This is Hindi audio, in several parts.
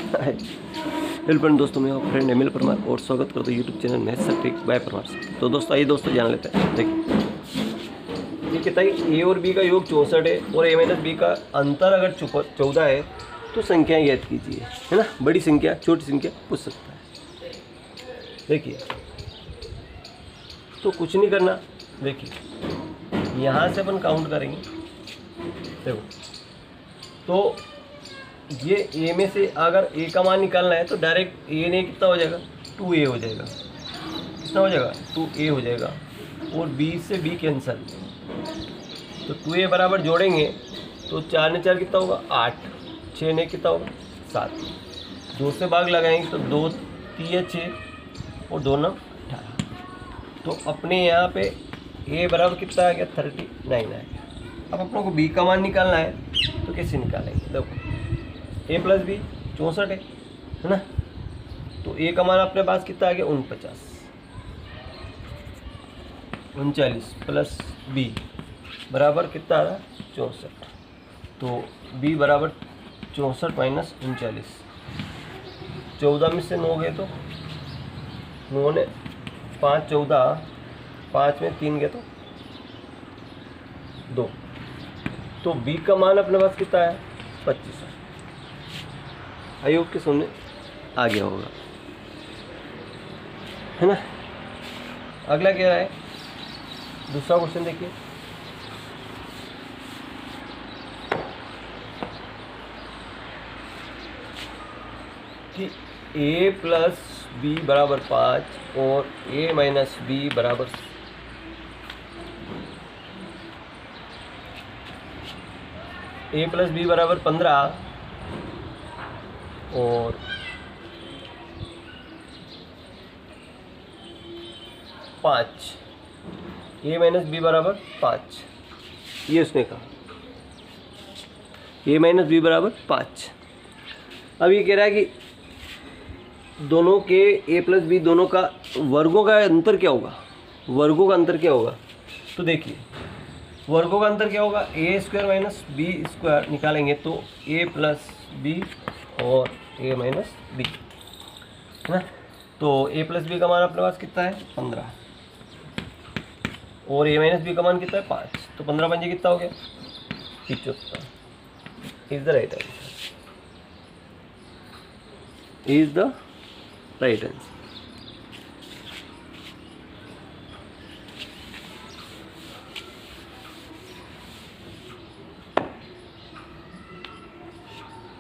हेलो दोस्तों, मैं आपका फ्रेंड एमिल परमार और स्वागत करता हूँ YouTube channel maths trick bye Parmar से। तो दोस्तों आइए दोस्तों जान लेते हैं। देखिए ये कहता है ए और बी का योग 64 है और ए माइनस बी का अंतर अगर 14 है तो संख्याएं ज्ञात कीजिए, है ना। बड़ी संख्या छोटी संख्या पूछ सकता है। देखिए तो कुछ नहीं करना, देखिए यहाँ से अपन काउंट करेंगे। देखो तो ये ए में से अगर ए का मान निकालना है तो डायरेक्ट ए ने कितना हो जाएगा 2a हो जाएगा। कितना हो जाएगा 2a हो जाएगा और b से b कैंसिल, तो 2a बराबर जोड़ेंगे तो 4 ने 4 कितना होगा 8, 6 ने कितना होगा 7, 2 से भाग लगाएंगे तो 2 3 6 और 2 9 18। तो अपने यहाँ पे a बराबर कितना आ गया 39 आ गया। अब अपनों को b का मान निकालना है तो कैसे निकालेंगे। देखो a प्लस बी 64 है ना, तो a का मान अपने पास कितना आ गया 39 प्लस b बराबर कितना आ रहा 64। तो b बराबर 64 माइनस 39, 14 में से 9 गए तो 9 ने 5 14, 5 में 3 गए तो 2, तो b का मान अपने पास कितना है 25। आई होप के सामने आ गया होगा, है ना। अगला क्या है, दूसरा क्वेश्चन देखिए। कि a प्लस बी बराबर 5 और a माइनस बी बराबर a प्लस बी बराबर 15 और ए माइनस बी बराबर 5, ये उसने कहा ए माइनस बी बराबर 5। अब ये कह रहा है कि दोनों के ए प्लस बी दोनों का वर्गों का अंतर क्या होगा, वर्गों का अंतर क्या होगा। तो देखिए वर्गों का अंतर क्या होगा, ए स्क्वायर माइनस बी स्क्वायर निकालेंगे तो ए प्लस बी और ए माइनस बी, है ना। तो ए प्लस बी का मान अपने पास कितना है 15 और ए माइनस बी का मान कितना है 5, तो 15 पंजे कितना हो गया 75। Is the right answer, is the right answer.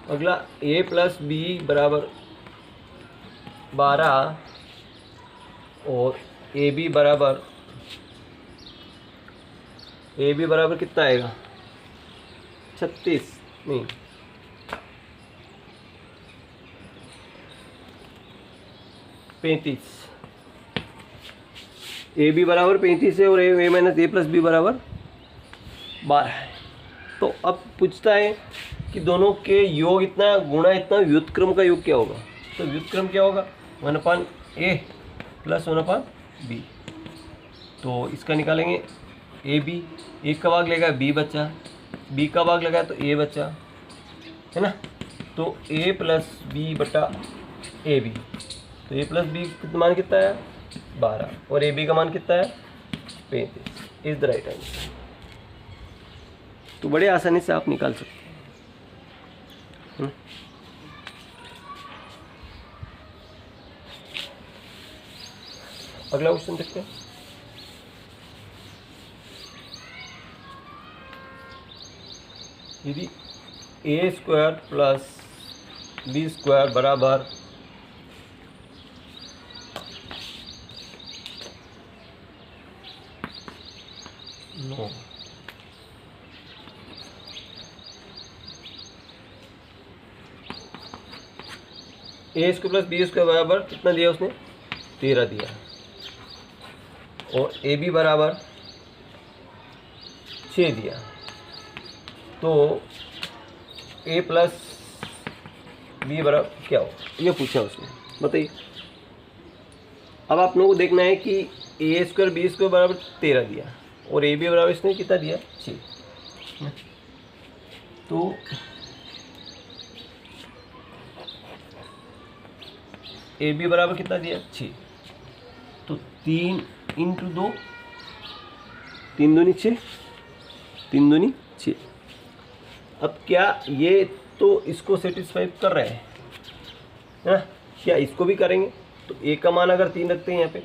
अगला a प्लस बी बराबर 12 और ए बी बराबर कितना आएगा 36 नहीं 35। ए बी बराबर 35 है और ए माइनस ए प्लस बी बराबर 12 है। तो अब पूछता है कि दोनों के योग इतना गुणा इतना, व्युत्क्रम का योग क्या होगा। तो व्युत्क्रम क्या होगा 1/a प्लस 1/b। तो इसका निकालेंगे ए बी, एक का भाग लेगा b बचा, b का भाग लगा तो a बचा, है ना। तो a प्लस बी बटा ए बी, तो a प्लस बी मान कितना है 12 और ए बी का मान कितना है 35। Is the right answer. तो बड़े आसानी से आप निकाल सकते हैं। अगला क्वेश्चन देखते हैं। यदि ए स्क्वायर प्लस बी स्क्वायर बराबर 9, ए स्क्वायर प्लस बी स्क्वायर बराबर कितना दिया उसने 13 दिया और ए बी बराबर 6 दिया, तो ए प्लस बी बराबर क्या हो, ये पूछा उसने, बताइए। अब आप लोगों को देखना है कि ए स्क्वायर बी स्क्वायर बराबर 13 दिया और ए बी बराबर इसने कितना दिया 6। तो ए बी बराबर कितना दिया 6, तो 3 इंटू 2, 3 दूनी 6, 3 दूनी 6। अब क्या ये तो इसको सेटिस्फाई कर रहे हैं है ना, क्या इसको भी करेंगे? तो ए का मान अगर 3 रखते हैं यहाँ पे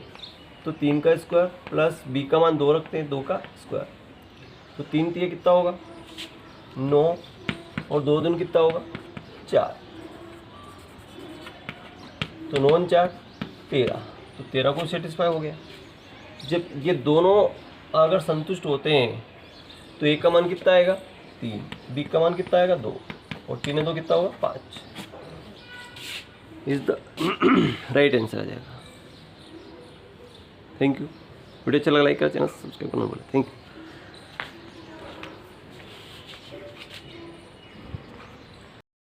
तो 3 का स्क्वायर प्लस बी का मान 2 रखते हैं 2 का स्क्वायर, तो 3 3 कितना होगा 9 और 2 दूनी कितना होगा 4, तो 9 4 13, तो 13 को सेटिस्फाई हो गया। जब ये दोनों अगर संतुष्ट होते हैं तो ए का मान कितना आएगा 3, बी का मान कितना आएगा 2 और 3 2 कितना होगा 5, इज द राइट आंसर आ जाएगा। Thank you. वीडियो अच्छा लगा लाइक करें, चैनल सब्सक्राइब करना बोले। Thank you.